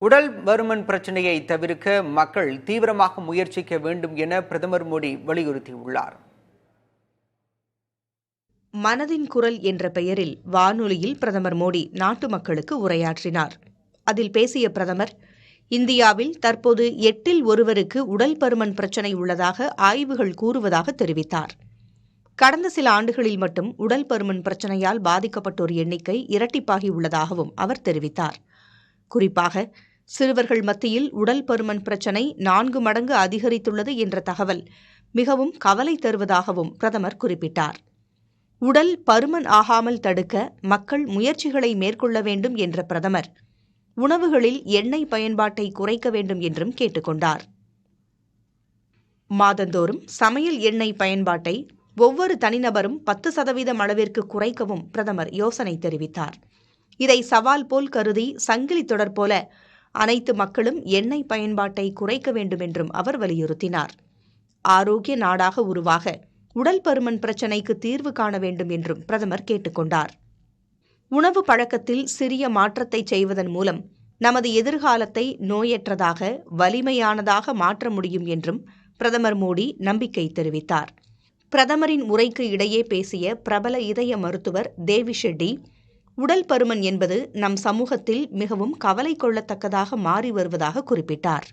உடல் பருமன் பிரச்சனையை தவிர்க்க மக்கள் தீவிரமாக முயற்சிக்க வேண்டும் என பிரதமர் மோடி வலியுறுத்தியுள்ளார். மனதின் குரல் என்ற பெயரில் வானொலியில் பிரதமர் மோடி நாட்டு மக்களுக்கு உரையாற்றினார். அதில் பேசிய பிரதமர், இந்தியாவில் தற்போது 8 ஒருவருக்கு உடல் பருமன் பிரச்சினை உள்ளதாக ஆய்வுகள் கூறுவதாக தெரிவித்தார். கடந்த சில ஆண்டுகளில் மட்டும் உடல் பருமன் பிரச்சினையால் பாதிக்கப்பட்டோர் எண்ணிக்கை இரட்டிப்பாகியுள்ளதாகவும் அவர் தெரிவித்தார். குறிப்பாக சிறுவர்கள் மத்தியில் உடல் பருமன் பிரச்சினை 4 மடங்கு அதிகரித்துள்ளது என்ற தகவல் மிகவும் கவலை தருவதாகவும் பிரதமர் குறிப்பிட்டார். உடல் பருமன் ஆகாமல் தடுக்க மக்கள் முயற்சிகளை மேற்கொள்ள வேண்டும் என்ற பிரதமர், உணவுகளில் எண்ணெய் பயன்பாட்டை குறைக்க வேண்டும் என்றும் கேட்டுக்கொண்டார். மாதந்தோறும் சமையல் எண்ணெய் பயன்பாட்டை ஒவ்வொரு தனிநபரும் 10% அளவிற்கு குறைக்கவும் பிரதமர் யோசனை தெரிவித்தார். இதை சவால் போல் கருதி சங்கிலி தொடர் போல அனைத்து மக்களும் எண்ணெய் பயன்பாட்டை குறைக்க வேண்டும் என்றும் அவர் வலியுறுத்தினார். ஆரோக்கிய நாடாக உருவாக உடல் பருமன் பிரச்சினைக்கு தீர்வு காண வேண்டும் என்றும் பிரதமர் கேட்டுக்கொண்டார். உணவு பழக்கத்தில் சிறிய மாற்றத்தை செய்வதன் மூலம் நமது எதிர்காலத்தை நோயற்றதாக வலிமையானதாக மாற்ற முடியும் என்றும் பிரதமர் மோடி நம்பிக்கை தெரிவித்தார். பிரதமரின் உரைக்கு இடையே பேசிய பிரபல இதய மருத்துவர் தேவி ஷெட்டி, உடல் பருமன் என்பது நம் சமூகத்தில் மிகவும் கவலை கொள்ளத்தக்கதாக மாறி வருவதாக குறிப்பிட்டார்.